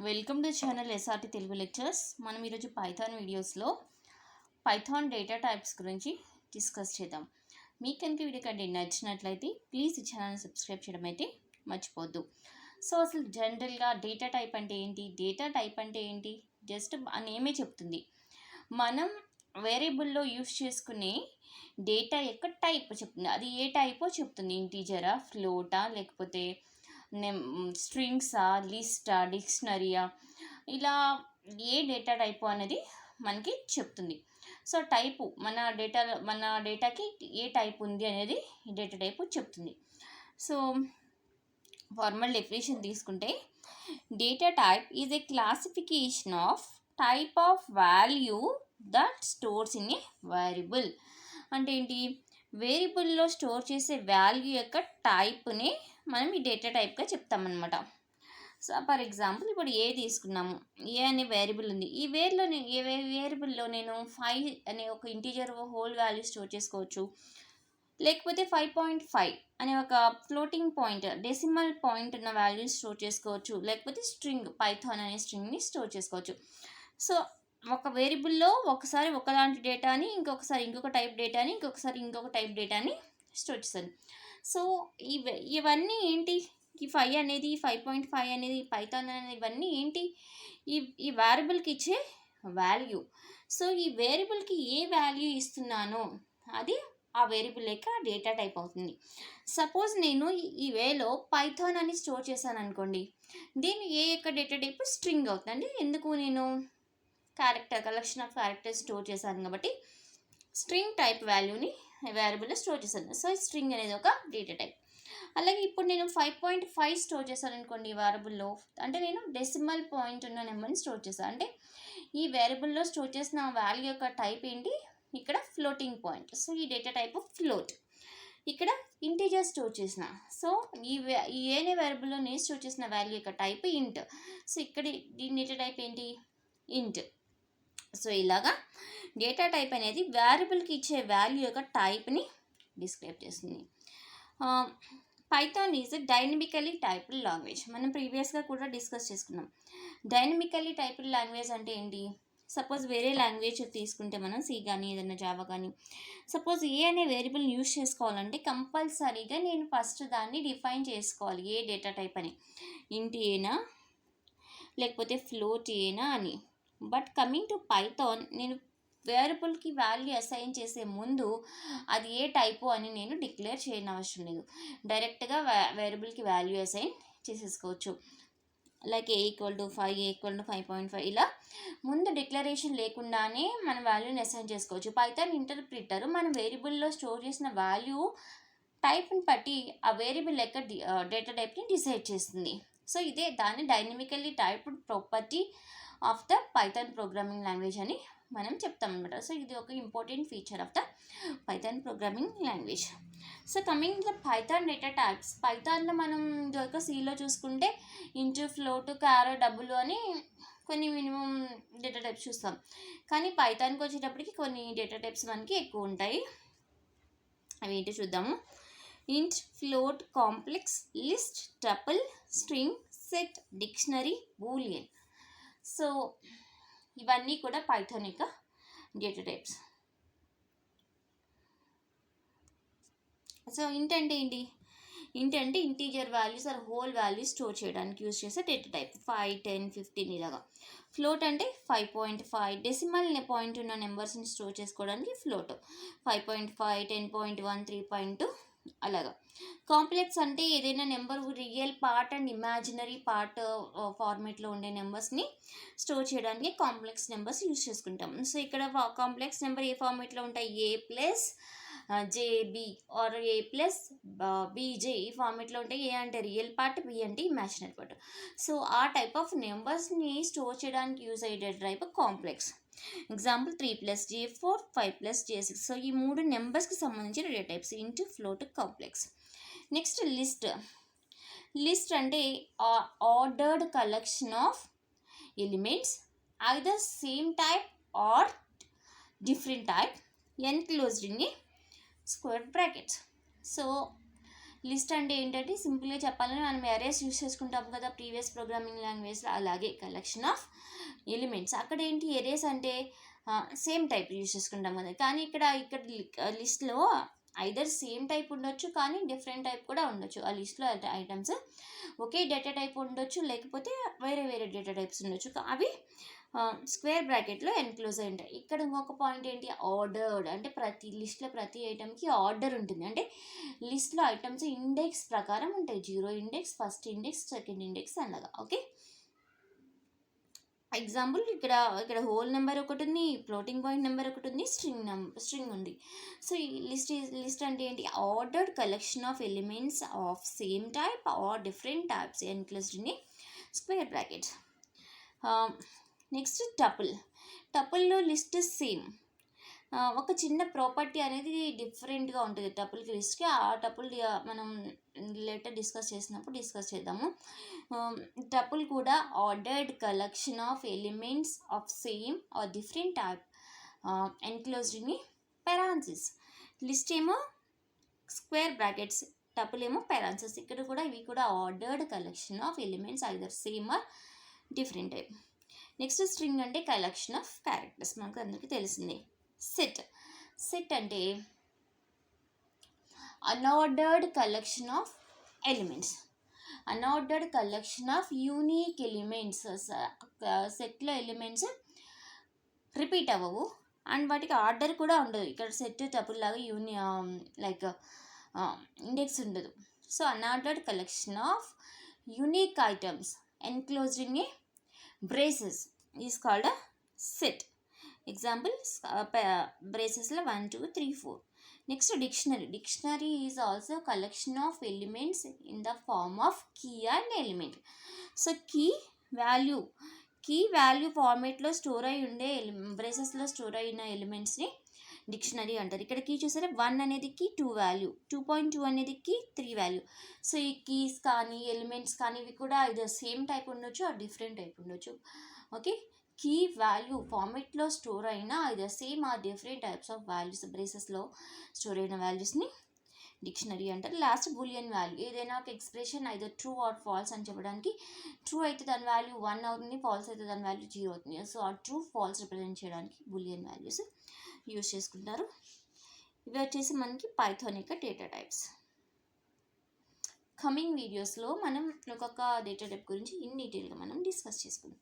Welcome to channel SRT Telugu lectures. మనం ఈరోజు Python వీడియోస్లో పైథాన్ డేటా టైప్స్ గురించి డిస్కస్ చేద్దాం. మీకు కనుక వీడియో కంటే నచ్చినట్లయితే ప్లీజ్ ఈ ఛానల్ సబ్స్క్రైబ్ చేయడం అయితే మర్చిపోద్దు. సో అసలు జనరల్గా డేటా టైప్ అంటే ఏంటి, జస్ట్ ఆ నేమే చెప్తుంది. మనం వేరియబుల్లో యూస్ చేసుకునే డేటా యొక్క టైప్ చెప్తుంది. అది ఏ టైపో చెప్తుంది. ఇంటీజరా, ఫ్లోటా, లేకపోతే స్ట్రింగ్సా, లిస్టా, డిక్షనరీయా, ఇలా ఏ డేటా టైపు అనేది మనకి చెప్తుంది. సో టైపు మన డేటాకి ఏ టైప్ ఉంది అనేది ఈ డేటా టైపు చెప్తుంది. సో ఫార్మల్ డెఫినేషన్ తీసుకుంటే data type is a classification of type of value that stores in a variable. అంటే ఏంటి? వేరియబుల్లో స్టోర్ చేసే వాల్యూ యొక్క టైప్ని మనం ఈ డేటా టైప్గా చెప్తామన్నమాట. సో ఫర్ ఎగ్జాంపుల్ ఇప్పుడు ఏ తీసుకున్నాము. ఏ అనే వేరియబుల్ ఉంది. ఈ వేరియబుల్లో నేను 5 అనే ఒక ఇంటీజర్ హోల్ వాల్యూ స్టోర్ చేసుకోవచ్చు, లేకపోతే 5.5 అనే ఒక ఫ్లోటింగ్ పాయింట్, డెసిమల్ పాయింట్ ఉన్న వాల్యూ స్టోర్ చేసుకోవచ్చు, లేకపోతే స్ట్రింగ్ పైథాన్ అనే స్ట్రింగ్ని స్టోర్ చేసుకోవచ్చు. సో ఒక వేరియబుల్లో ఒకసారి ఒకలాంటి డేటాని, ఇంకొకసారి ఇంకొక టైప్ డేటాని, ఇంకొక టైప్ డేటాని స్టోర్ చేస్తాను. సో ఇవన్నీ ఏంటి? ఈ 5 అనేది, 5.5 అనేది, పైథాన్ అనేది, ఇవన్నీ ఏంటి? ఈ వేరియబుల్కి ఇచ్చే వాల్యూ. సో ఈ వేరియబుల్కి ఏ వాల్యూ ఇస్తున్నానో అది ఆ వేరియబుల్ యొక్క డేటా టైప్ అవుతుంది. సపోజ్ నేను ఈ వేలో పైథాన్ అని స్టోర్ చేశాను అనుకోండి. దీని ఏ యొక్క డేటా టైప్ స్ట్రింగ్ అవుతుంది. ఎందుకు? నేను కలెక్షన్ ఆఫ్ క్యారెక్టర్స్ స్టోర్ చేశాను కాబట్టి స్ట్రింగ్ టైప్ వాల్యూని వేరియబుల్లో స్టోర్ చేశాను. సో స్ట్రింగ్ అనేది ఒక డేటా టైప్. అలాగే ఇప్పుడు నేను 5.5 స్టోర్ చేశాను అనుకోండి ఈ వేరియబుల్లో, అంటే నేను డెసిమల్ పాయింట్ ఉన్న నెంబర్ని స్టోర్ చేశాను. అంటే ఈ వేరియబుల్లో స్టోర్ చేసిన వాల్యూ యొక్క టైప్ ఏంటి? ఇక్కడ ఫ్లోటింగ్ పాయింట్. సో ఈ డేటా టైప్ ఫ్లోట్. ఇక్కడ ఇంటీజర్ స్టోర్ చేసిన, సో ఈ ఏనే వేరియబుల్లో నేను స్టోర్ చేసిన వాల్యూ యొక్క టైప్ ఇంట్. సో ఇక్కడ దీని డేటా టైప్ ఏంటి? ఇంట్. సో ఇలాగా డేటా టైప్ అనేది వేరియబుల్కి ఇచ్చే వాల్యూ యొక్క టైప్ని డిస్క్రైబ్ చేస్తుంది. Python is dynamically typed language. మనం ప్రీవియస్గా కూడా డిస్కస్ చేసుకున్నాం. డైనమికలీ టైప్డ్ లాంగ్వేజ్ అంటే ఏంటి? సపోజ్ వేరే లాంగ్వేజ్ తీసుకుంటే మనం సి కానీ ఏదైనా జావా కానీ, సపోజ్ ఏ అనే వేరియబుల్ యూజ్ చేసుకోవాలంటే కంపల్సరీగా నేను ఫస్ట్ దాన్ని డిఫైన్ చేసుకోవాలి. ఏ డేటా టైప్ అని, ఇంట్ ఏనా లేకపోతే ఫ్లోట్ ఏనా అని. బట్ కమింగ్ టు పైథాన్, నేను వేరియబుల్కి వాల్యూ అసైన్ చేసే ముందు అది ఏ టైపు అని నేను డిక్లేర్ చేయని అవసరం లేదు. డైరెక్ట్గా వేరియబుల్కి వాల్యూ అసైన్ చేసేసుకోవచ్చు. Like A equal to 5, A equal to 5.5, ఇలా ముందు డిక్లరేషన్ లేకుండానే మన వాల్యూని అసైన్ చేసుకోవచ్చు. పైథాన్ ఇంటర్ప్రిటర్ మన వేరియబుల్లో స్టోర్ చేసిన వాల్యూ టైప్ని బట్టి ఆ వేరియబుల్ యొక్క డేటా టైప్ని డిసైడ్ చేస్తుంది. సో ఇదే దాన్ని dynamically typed property of the Python programming language అని మనం చెప్తాం అనమాట. సో ఇది ఒక important feature of the Python programming language. So coming the Python data types, పైథాన్లో మనం ఒక సిలో చూసుకుంటే ఇంటూ, ఫ్లోట్, క్యార్, డబుల్ అని కొన్ని మినిమం డేటా టైప్స్ చూస్తాం. కానీ పైథాన్కి వచ్చేటప్పటికి కొన్ని డేటా టైప్స్ మనకి ఎక్కువ ఉంటాయి. అవి ఏంటో చూద్దాము. ఇంట్, float, complex, list, tuple, string, set, dictionary, Boolean. So ఇవన్నీ కూడా పైథాన్ యొక్క డేటా టైప్స్. సో ఇంట్ అంటే ఏంటి? ఇంట్ అంటే integer values or whole values store చేయడానికి యూజ్ చేసే డేటా టైప్. 5, 10, 15 ఇలాగా. ఫ్లోట్ అంటే 5.5 డెసిమల్ పాయింట్ ఉన్న నెంబర్స్ని స్టోర్ చేసుకోవడానికి ఫ్లోట్. 5.5, 10.1, 3.2 అలాగా. కాంప్లెక్స్ అంటే ఏదైనా number real part and imaginary part ఫార్మేట్లో ఉండే నెంబర్స్ని స్టోర్ చేయడానికి కాంప్లెక్స్ నెంబర్స్ యూజ్ చేసుకుంటాం. సో ఇక్కడ కాంప్లెక్స్ నెంబర్ ఏ ఫార్మేట్లో ఉంటాయి? A plus JB or A plus BJ ఈ ఫార్మేట్లో ఉంటాయి. ఏ అంటే రియల్ పార్ట్, బి అంటే ఇమాజినరీ పార్ట్. సో ఆ టైప్ ఆఫ్ నెంబర్స్ని స్టోర్ చేయడానికి యూజ్ అయ్యే type complex. Example 3 + J4, 5 + J6. So ఈ 3 నెంబర్స్కి సంబంధించిన data types into, float, complex. Next list. List అంటే ordered collection of elements either same type or different type enclosed in a square brackets. So list అంటే ఏంటంటే సింపుల్గా చెప్పాలని మనం arrays use చేసుకుంటాం కదా ప్రీవియస్ ప్రోగ్రామింగ్ లాంగ్వేజ్లో, అలాగే కలెక్షన్ ఆఫ్ ఎలిమెంట్స్. అక్కడ ఏంటి ఎరేస్ అంటే సేమ్ టైప్ యూస్ చేసుకుంటాం కదా, కానీ ఇక్కడ లిస్ట్లో ఐదర్ సేమ్ టైప్ ఉండొచ్చు కానీ డిఫరెంట్ టైప్ కూడా ఉండొచ్చు. ఆ లిస్ట్లో ఐటమ్స్ ఒకే డేటా టైప్ ఉండొచ్చు, లేకపోతే వేరే వేరే డేటా టైప్స్ ఉండొచ్చు. అవి స్క్వేర్ బ్రాకెట్లో ఎన్క్లోజ్ అయి ఉంటాయి. ఇక్కడ ఇంకొక పాయింట్ ఏంటి, ఆర్డర్డ్ అంటే ప్రతి లిస్ట్లో ప్రతి ఐటమ్కి ఆర్డర్ ఉంటుంది. అంటే లిస్ట్లో ఐటమ్స్ ఇండెక్స్ ప్రకారం ఉంటాయి, 0 index, first index, second index అలాగా. ఓకే, ఎగ్జాంపుల్ ఇక్కడ హోల్ నెంబర్ ఒకటి ఉంది, ఫ్లోటింగ్ పాయింట్ నెంబర్ ఒకటి ఉంది, స్ట్రింగ్ ఉంది. సో ఈ లిస్ట్ అంటే ఏంటి, ordered collection of elements of same type or different types enclosed in square brackets. Next టపుల్లో లిస్ట్ సేమ్. ఒక చిన్న ప్రాపర్టీ అనేది డిఫరెంట్గా ఉంటుంది టపుల్కి లిస్ట్కి. ఆ టపుల్ మనం లేటర్ డిస్కస్ చేద్దాము. టపుల్ కూడా ordered collection of elements of same or different type enclosed in parenthesis. List ఏమో స్క్వేర్ బ్రాకెట్స్, టపుల్ ఏమో పెరాన్సిస్. ఇక్కడ కూడా ఇవి కూడా ordered collection of elements either same or different type. Next string అంటే collection of characters, మనకు అందరికీ తెలిసిందే. సెట్ అంటే unordered collection of elements, unordered collection of unique elements. సెట్లో ఎలిమెంట్స్ రిపీట్ అవ్వవు అండ్ వాటికి ఆర్డర్ కూడా ఉండదు. ఇక్కడ సెట్ టపుల్ లాగా లైక్ ఇండెక్స్ ఉండదు. So unordered collection of unique items enclosed in a braces is called a set. Example బ్రేసెస్లో 1 2 3 4. Next dictionary is also collection of elements in the form of key and element. So key value ఫార్మేట్లో store అయి ఉండే బ్రేసెస్లో store అయిన ఎలిమెంట్స్ని dictionary అంటారు. ఇక్కడ key చూసారా, 1 అనేది key 2 value, 2.2 అనేది కీ 3 వాల్యూ. సో ఈ కీస్ కానీ ఎలిమెంట్స్ కానీ ఇవి కూడా ఇది సేమ్ టైప్ ఉండొచ్చు ఆర్ డిఫరెంట్ టైప్ ఉండొచ్చు. ఓకే, కీ వాల్యూ ఫార్మేట్లో స్టోర్ అయిన either same or different types of values బ్రేసెస్లో స్టోర్ అయిన వాల్యూస్ని డిక్షనరీ అంటారు. లాస్ట్ బూలియన్ వాల్యూ, ఏదైనా ఒక expression either true or false అని చెప్పడానికి, ట్రూ అయితే దాని వాల్యూ 1 అవుతుంది, ఫాల్స్ అయితే దాని వాల్యూ 0 అవుతుంది. సో ఆ ట్రూ ఫాల్స్ రిప్రజెంట్ చేయడానికి బూలియన్ వాల్యూస్ యూజ్ చేసుకుంటారు. ఇవి వచ్చేసి మనకి పైథాన్ యొక్క డేటా టైప్స్. కమింగ్ వీడియోస్లో మనం ఒక్కొక్క డేటా టైప్ గురించి ఇన్ డీటెయిల్గా మనం డిస్కస్ చేసుకుందాం.